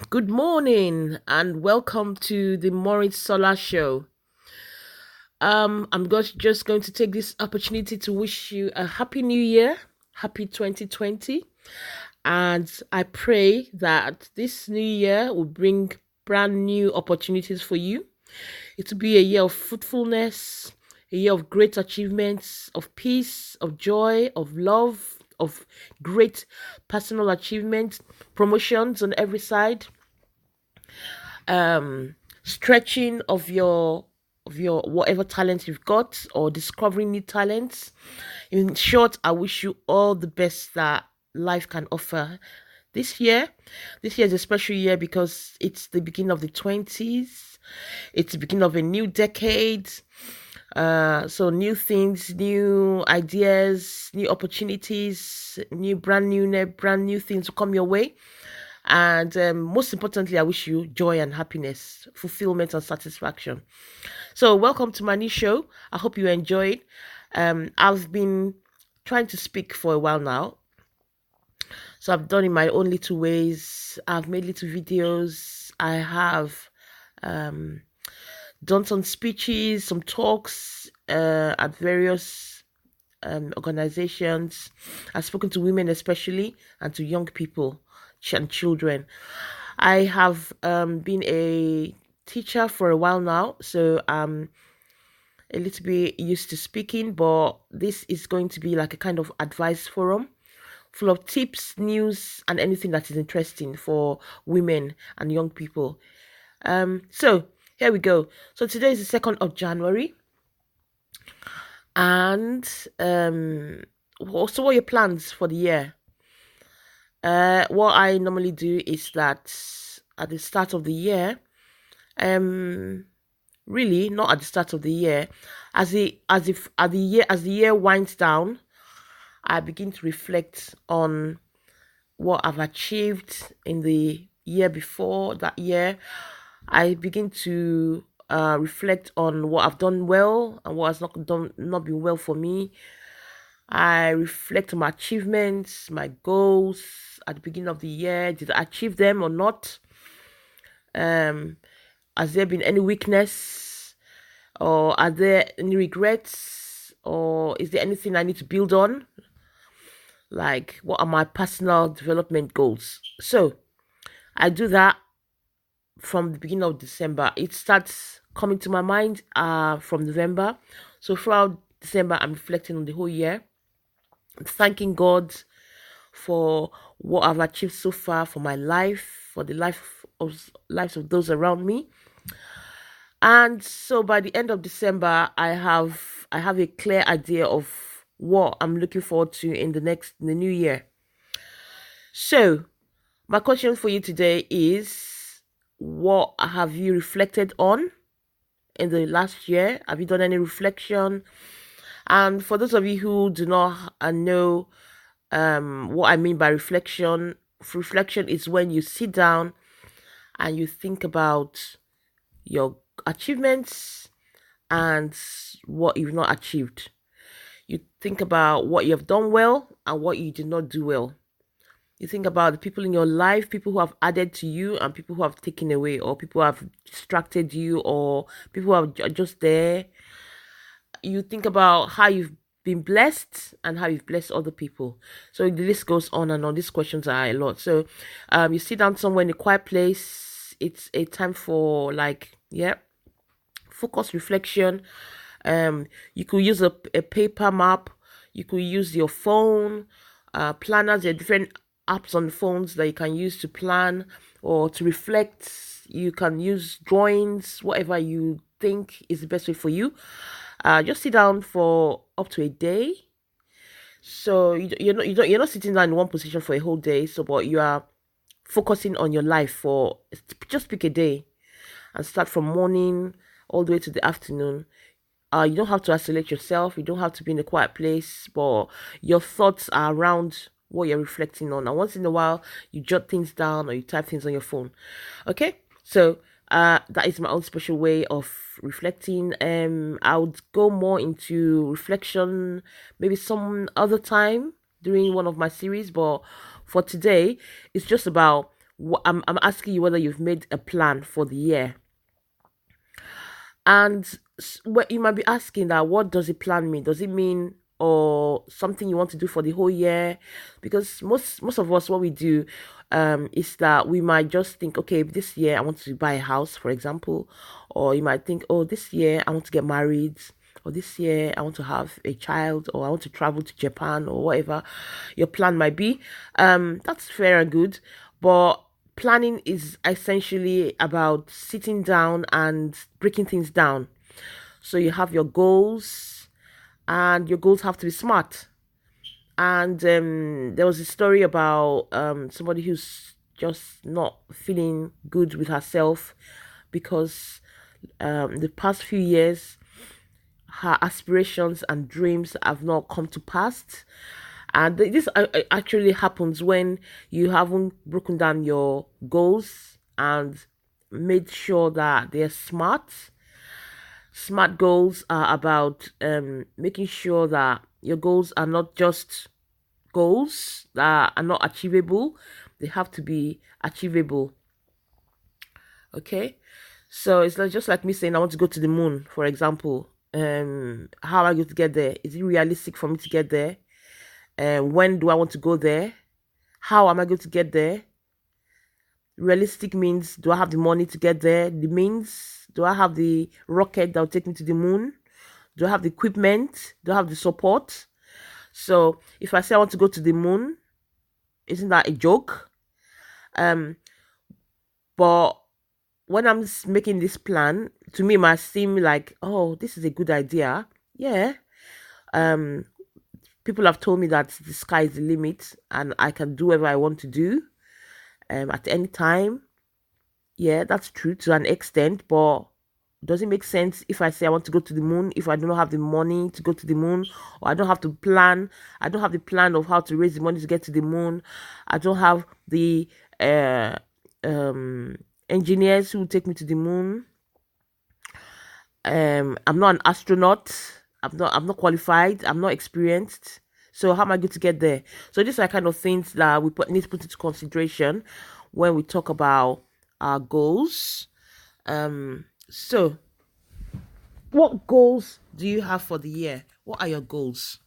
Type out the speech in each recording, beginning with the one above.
Good morning and welcome to the Moritz Solar Show. I'm just going to take this opportunity to wish you a happy new year, happy 2020, and I pray that this new year will bring brand new opportunities for you. It will be a year of fruitfulness, a year of great achievements, of peace, of joy, of love, of great personal achievements, promotions on every side, stretching of your whatever talent you've got or discovering new talents. In short, I wish you all the best that life can offer this year. This year is a special year because it's the beginning of the 20s. It's the beginning of a new decade. So new things, new ideas, new opportunities, brand new things will come your way. And most importantly, I wish you joy and happiness, fulfillment and satisfaction. So, welcome to my new show. I hope you enjoy it. I've been trying to speak for a while now. So, I've done in my own little ways. I've made little videos. I have um, done some speeches, some talks at various organizations. I've spoken to women, especially, and to young people and children. I have been a teacher for a while now, so I'm a little bit used to speaking, but this is going to be like a kind of advice forum full of tips, news, and anything that is interesting for women and young people. So here we go. So today is the 2nd of January, and also what are your plans for the year? What I normally do is that at the start of the year, um, really not at the start of the year, as the year winds down, I begin to reflect on what I've achieved in the year before that year. I begin to reflect on what I've done well and what has not been well for me. I reflect on my achievements, my goals at the beginning of the year. Did I achieve them or not? Um, has there been any weakness, or are there any regrets, or is there anything I need to build on? Like, what are my personal development goals? So I do that from the beginning of December. It starts coming to my mind from November. So throughout December, I'm reflecting on the whole year, thanking God for what I've achieved so far, for my life, for the lives of those around me. And so by the end of December, I have a clear idea of what I'm looking forward to in the new year. So my question for you today is, what have you reflected on in the last year? Have you done any reflection? And for those of you who do not know what I mean by reflection is when you sit down and you think about your achievements and what you've not achieved. You think about what you have done well and what you did not do well. You think about the people in your life, people who have added to you and people who have taken away, or people who have distracted you, or people who are just there. You think about how you've been blessed and how you've blessed other people. So the list goes on and on. These questions are a lot. So you sit down somewhere in a quiet place. It's a time for, like, yeah, focus reflection. You could use a paper map. You could use your phone, planners. There are different apps on the phones that you can use to plan or to reflect. You can use drawings, whatever you think is the best way for you. Just sit down for up to a day. So you're not sitting down in one position for a whole day. So, but you are focusing on your life for just pick a day and start from morning all the way to the afternoon. You don't have to isolate yourself. You don't have to be in a quiet place, but your thoughts are around what you're reflecting on. And once in a while, you jot things down or you type things on your phone. Okay, so that is my own special way of reflecting. I would go more into reflection maybe some other time during one of my series, but for today, it's just about I'm asking you whether you've made a plan for the year. And what you might be asking that, what does a plan mean? Does it mean or something you want to do for the whole year? Because most of us, what we do is that we might just think, okay, this year I want to buy a house, for example, or you might think, oh, this year I want to get married, or this year I want to have a child, or I want to travel to Japan, or whatever your plan might be. That's fair and good, but planning is essentially about sitting down and breaking things down. So you have your goals, and your goals have to be smart. And there was a story about somebody who's just not feeling good with herself because the past few years her aspirations and dreams have not come to pass. And this actually happens when you haven't broken down your goals and made sure that they're smart. Smart goals are about making sure that your goals are not just goals that are not achievable, they have to be achievable. Okay, so it's not just like me saying I want to go to the moon, for example. How am I going to get there? Is it realistic for me to get there? When do I want to go there? How am I going to get there? Realistic means, do I have the money to get there? The means, do I have the rocket that will take me to the moon? Do I have the equipment? Do I have the support? So if I say I want to go to the moon, isn't that a joke? But when I'm making this plan, to me it might seem like, oh, this is a good idea. Yeah. Um, People have told me that the sky is the limit and I can do whatever I want to do at any time. Yeah, that's true to an extent, but does it make sense if I say I want to go to the moon if I do not have the money to go to the moon, or I don't have to plan? I don't have the plan of how to raise the money to get to the moon. I don't have the engineers who will take me to the moon. I'm not an astronaut. I'm not qualified. I'm not experienced. So how am I going to get there? So these are kind of things that need to put into consideration when we talk about our goals. So what goals do you have for the year? What are your goals?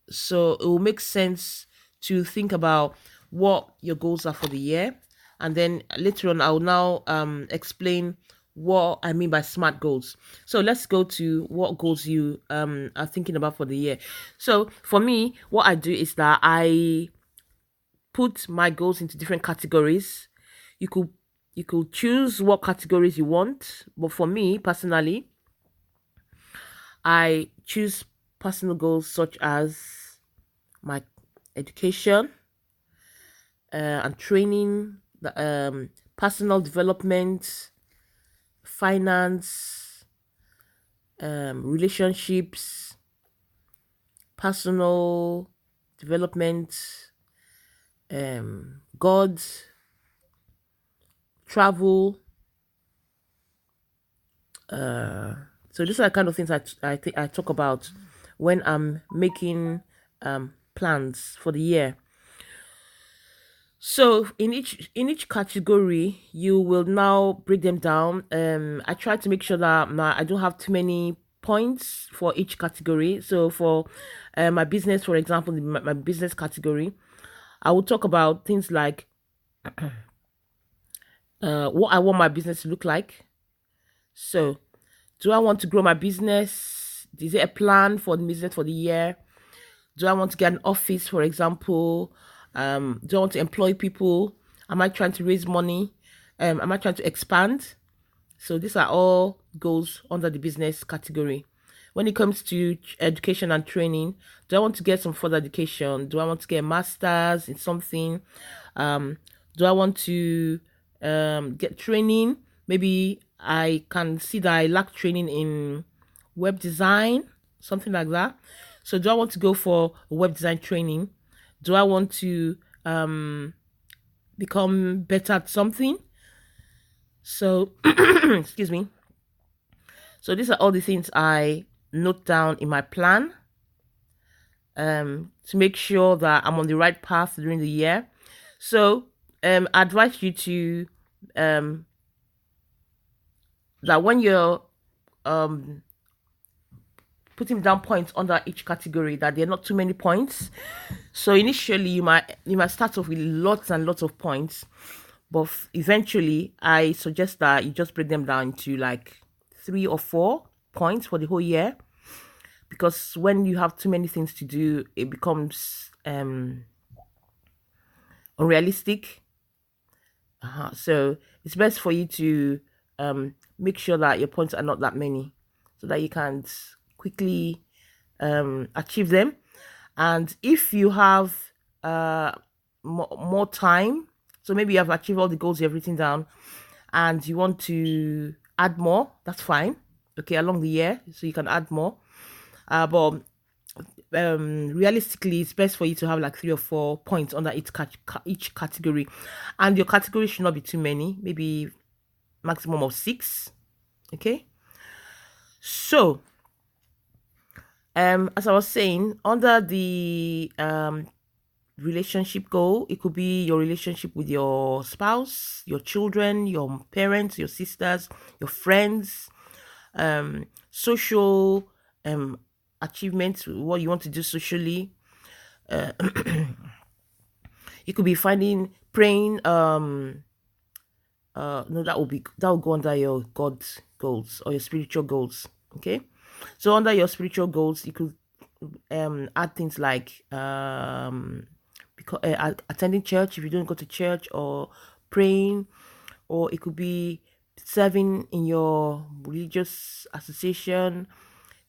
So it will make sense to think about what your goals are for the year, and then later on I will now explain what I mean by smart goals. So let's go to what goals you are thinking about for the year. So for me, what I do is that I put my goals into different categories. You could choose what categories you want, but for me personally, I choose personal goals such as my education and training, the personal development, finance, relationships, personal development, God, travel. So these are the kind of things I talk about when I'm making plans for the year. So in each category, you will now break them down. I try to make sure that I don't have too many points for each category. So for my business, for example, my business category, I will talk about things like what I want my business to look like. So, do I want to grow my business? Is it a plan for the business for the year? Do I want to get an office, for example? Do I want to employ people? Am I trying to raise money? Am I trying to expand? So these are all goals under the business category. When it comes to education and training, do I want to get some further education? Do I want to get a master's in something? Do I want to get training? Maybe I can see that I lack training in web design, something like that. So do I want to go for web design training? Do I want to become better at something? So, excuse me. So these are all the things I note down in my plan to make sure that I'm on the right path during the year. So advise you to um that when you're um putting down points under each category, that there are not too many points. So initially you might start off with lots and lots of points, but eventually I suggest that you just break them down to like 3 or 4 points for the whole year, because when you have too many things to do, it becomes unrealistic. So it's best for you to make sure that your points are not that many, so that you can quickly achieve them. And if you have uh, more time, so maybe you have achieved all the goals you've written down, and you want to add more, that's fine. Okay, along the year, so you can add more. But realistically, it's best for you to have like 3 or 4 points under each category, and your category should not be too many. Maybe maximum of 6. Okay. So, as I was saying, under the relationship goal, it could be your relationship with your spouse, your children, your parents, your sisters, your friends, social achievements, what you want to do socially. uh, it could be finding praying, no, that will go under your God goals or your spiritual goals. Okay, so under your spiritual goals, you could add things like attending church if you don't go to church, or praying, or it could be serving in your religious association.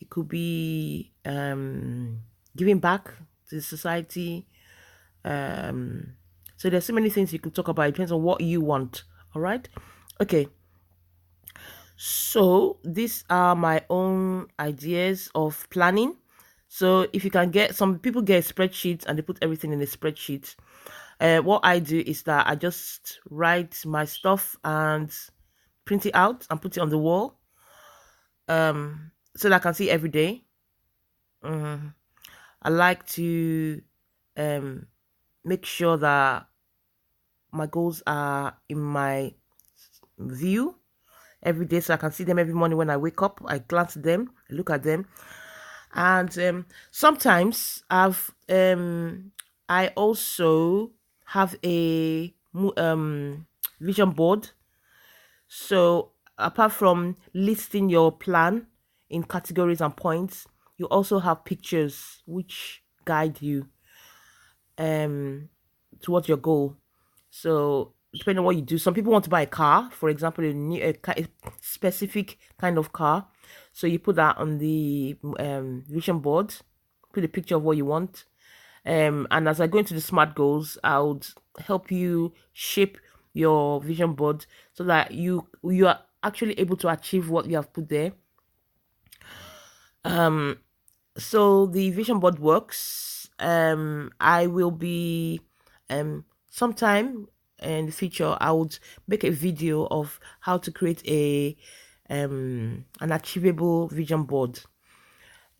It could be giving back to the society. So there's so many things you could talk about. It depends on what you want. All right. Okay. So these are my own ideas of planning. So if you can get, some people get spreadsheets and they put everything in a spreadsheet. What I do is that I just write my stuff and print it out and put it on the wall, so that I can see every day. Mhm. I like to um, make sure that my goals are in my view every day, so I can see them every morning when I wake up. I glance at them, I look at them, and sometimes I also have a vision board. So apart from listing your plan in categories and points, you also have pictures which guide you towards your goal. So depending on what you do, some people want to buy a car, for example, a specific kind of car. So you put that on the vision board, put a picture of what you want. And as I go into the SMART goals, I would help you shape your vision board so that you are actually able to achieve what you have put there. So the vision board works. I will be sometime in the future, I would make a video of how to create an achievable vision board,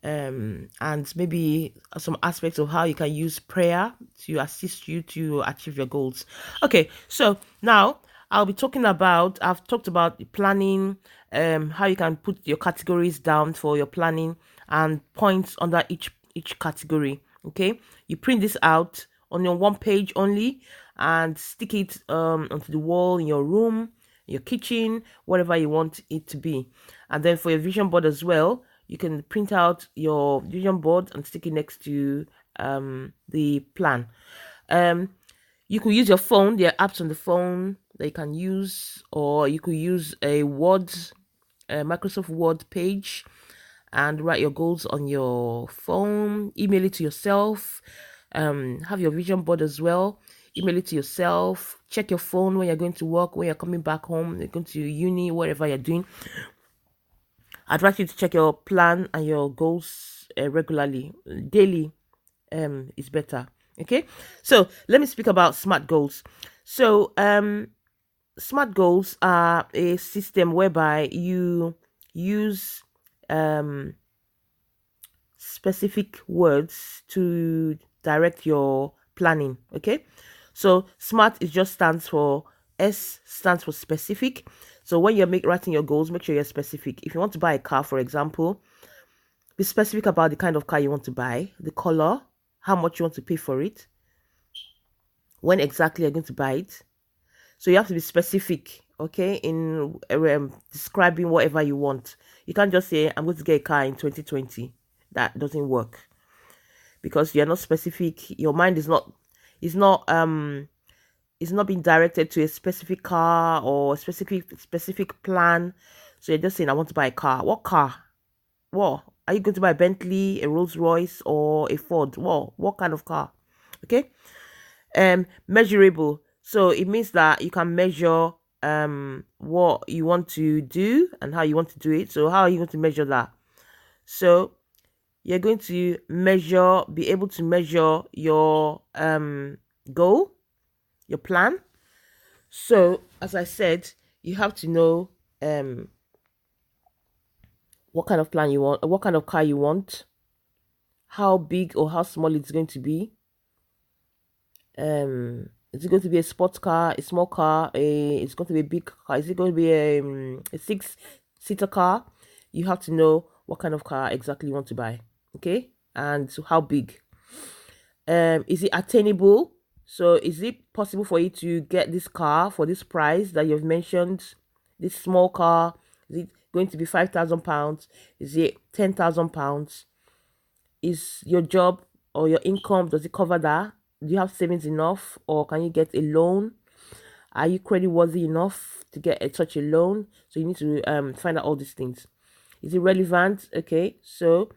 and maybe some aspects of how you can use prayer to assist you to achieve your goals. Okay, so now I've talked about the planning, how you can put your categories down for your planning and points under each category. Okay, you print this out on your one page only and stick it onto the wall in your room, your kitchen, whatever you want it to be. And then for your vision board as well, you can print out your vision board and stick it next to the plan. You could use your phone. There are apps on the phone that you can use, or you could use a Microsoft Word page and write your goals on your phone, email it to yourself, have your vision board as well, email it to yourself, check your phone when you're going to work, when you're coming back home, you're going to uni, whatever you're doing. I'd like you to check your plan and your goals regularly. Daily is better. Okay, so let me speak about SMART goals. So SMART goals are a system whereby you use specific words to direct your planning. Okay, So SMART is just stands for S stands for specific. So when you're writing your goals, make sure you're specific. If you want to buy a car, for example, be specific about the kind of car you want to buy, the color, how much you want to pay for it, when exactly you're going to buy it. So you have to be specific, okay, in describing whatever you want. You can't just say, I'm going to get a car in 2020. That doesn't work because you're not specific. Your mind is not being directed to a specific car or a specific plan. So you're just saying, I want to buy a car. What car? What? Are you going to buy a Bentley, a Rolls Royce, or a Ford? What kind of car? Okay. Measurable. So it means that you can measure what you want to do and how you want to do it. So how are you going to measure that? So you're going to be able to measure your goal, your plan. So as I said, you have to know what kind of plan you want, what kind of car you want, how big or how small it's going to be. Is it going to be a sports car, a small car, it's going to be a big car? Is it going to be a 6-seater car? You have to know what kind of car exactly you want to buy, okay, and how big. Is it attainable? So is it possible for you to get this car for this price that you've mentioned? This small car, is it going to be £5,000? Is it £10,000? Is your job or your income, does it cover that? Do you have savings enough, or can you get a loan? Are you credit worthy enough to get such a loan? So you need to find out all these things. Is it relevant? Okay, so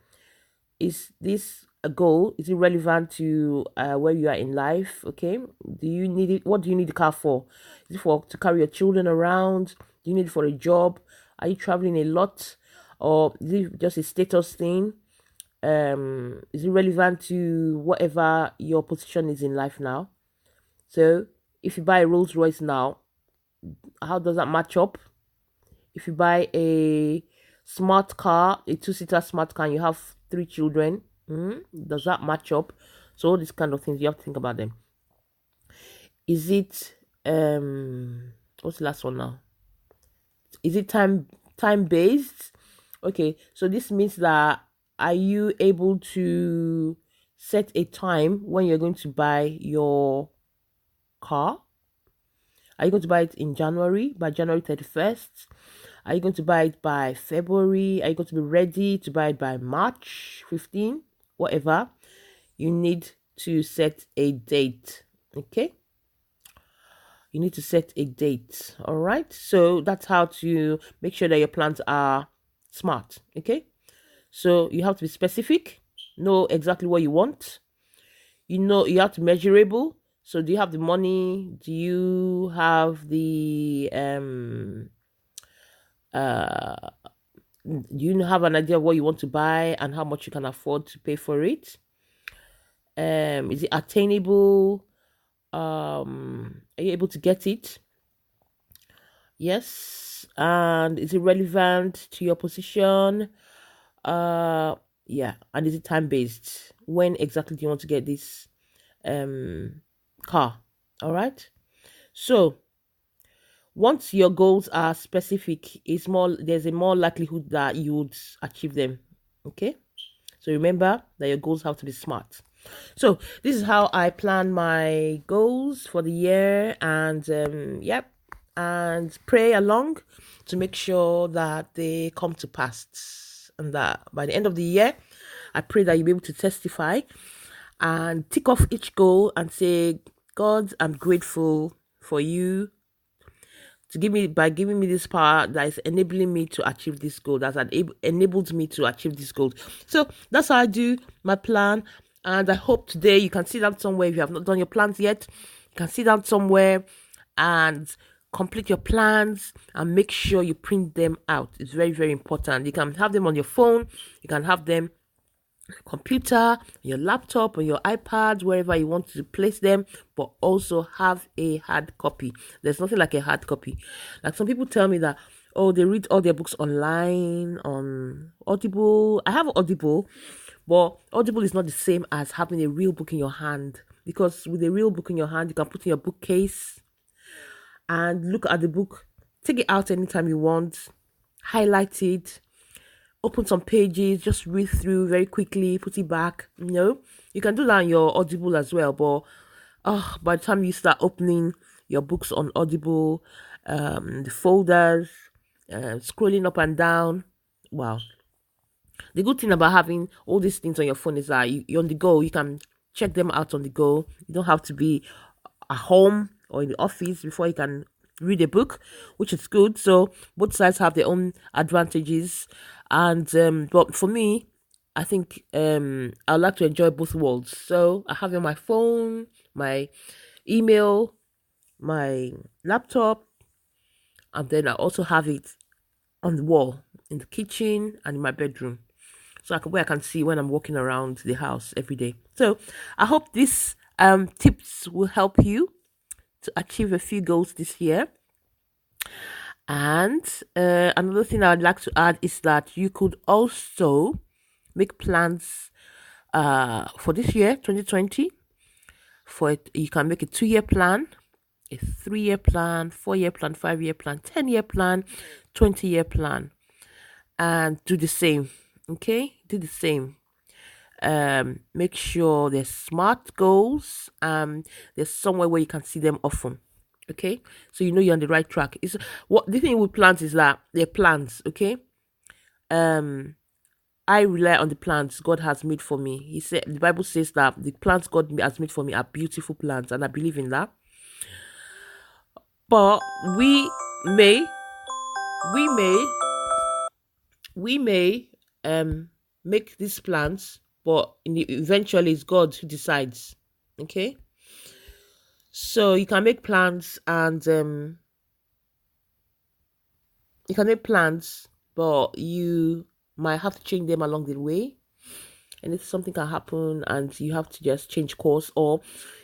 is this a goal? Is it relevant to where you are in life? Okay, do you need it? What do you need the car for? Is it for to carry your children around? Do you need it for a job? Are you traveling a lot, or is it just a status thing? Is it relevant to whatever your position is in life now? So if you buy a Rolls Royce now, how does that match up? If you buy a smart car, a 2-seater smart car, and you have 3 children, does that match up? So all these kind of things, you have to think about them. Is it what's the last one now? Is it time based? Okay, so this means that, are you able to set a time when you're going to buy your car? Are you going to buy it in January, by January 31st? Are you going to buy it by February? Are you going to be ready to buy it by March 15? Whatever. You need to set a date. Okay? You need to set a date. All right? So that's how to make sure that your plans are smart. Okay? So you have to be specific, know exactly what you want. You have to be measurable. So do you have the money? Do you have the do you have an idea of what you want to buy and how much you can afford to pay for it? Is it attainable? Are you able to get it? Yes. And is it relevant to your position? Yeah. And is it time based? When exactly do you want to get this car? All right. So once your goals are specific, there's a more likelihood that you would achieve them. Okay. So remember that your goals have to be smart. So this is how I plan my goals for the year, and and pray along to make sure that they come to pass, and that by the end of the year, I pray that you'll be able to testify and tick off each goal and say, God, I'm grateful for you to giving me this power that is enabling me to achieve this goal, that has enabled me to achieve this goal. So that's how I do my plan. And I hope today you can sit down somewhere. If you have not done your plans yet, you can sit down somewhere and complete your plans and make sure you print them out. It's very, very important. You can have them on your phone. You can have them computer, your laptop, or your iPad, wherever you want to place them, but also have a hard copy. There's nothing like a hard copy. Like some people tell me that, oh, they read all their books online on Audible. I have Audible, but Audible is not the same as having a real book in your hand. because with a real book in your hand, you can put in your bookcase and look at the book. Take it out anytime you want, highlight it, open some pages, just read through very quickly, put it back. You can do that on your Audible as well. But by the time you start opening your books on Audible, the folders, scrolling up and down, wow. The good thing about having all these things on your phone is that you're on the go. You can check them out on the go. You don't have to be at home or in the office before you can read a book, which is good. So both sides have their own advantages. And but for me, I think I like to enjoy both worlds. So I have it on my phone, my email, my laptop, and then I also have it on the wall in the kitchen and in my bedroom, so where I can see when I'm walking around the house every day. So I hope these tips will help you to achieve a few goals this year. And another thing I'd like to add is that you could also make plans for this year, 2020. For it, you can make a 2-year plan, a 3-year plan, 4-year plan, 5-year plan, 10-year plan, 20-year plan, and do the same. Okay, do the same. Make sure there's smart goals. There's somewhere where you can see them often. Okay, so you know you're on the right track. Is what the thing with plans is that they're plans. Okay, I rely on the plans God has made for me. He said the Bible says that the plans God has made for me are beautiful plans, and I believe in that. But may, we may, we may make these plans, but eventually it's God who decides. Okay, so you can make plans, and you can make plans, but you might have to change them along the way. And if something can happen and you have to just change course, or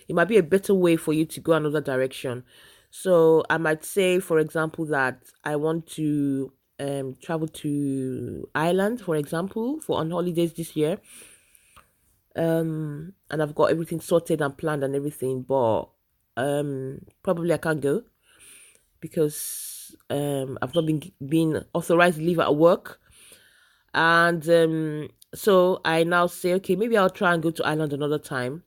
it might be a better way for you to go another direction. So I might say, for example, that I want to travel to Ireland, for example, for on holidays this year. And I've got everything sorted and planned and everything, but probably I can't go because I've not been authorized to leave at work. And so I now say, okay, maybe I'll try and go to Ireland another time.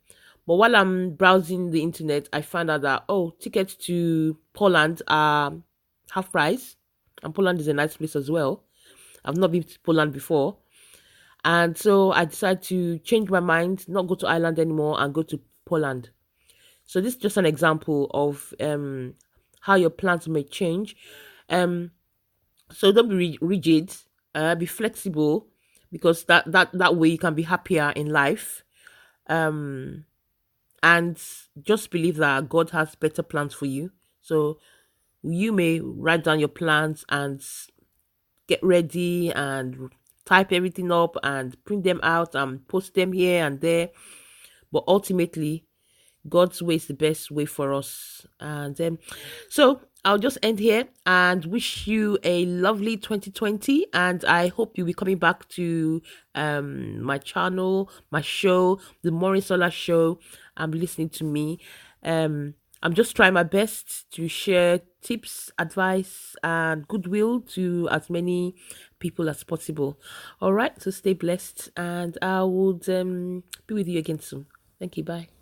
But while I'm browsing the internet, I found out that tickets to Poland are half price, and Poland is a nice place as well. I've not been to Poland before, and so I decided to change my mind, not go to Ireland anymore, and go to Poland. So this is just an example of how your plans may change. So don't be rigid, be flexible, because that way you can be happier in life. And just believe that God has better plans for you. So you may write down your plans and get ready and type everything up and print them out and post them here and there. But ultimately, God's way is the best way for us. And so I'll just end here and wish you a lovely 2020. And I hope you'll be coming back to my channel, my show, the Maureen Solar Show, and listening to me. I'm just trying my best to share tips, advice, and goodwill to as many people as possible. All right, so stay blessed, and I would be with you again soon. Thank you. Bye.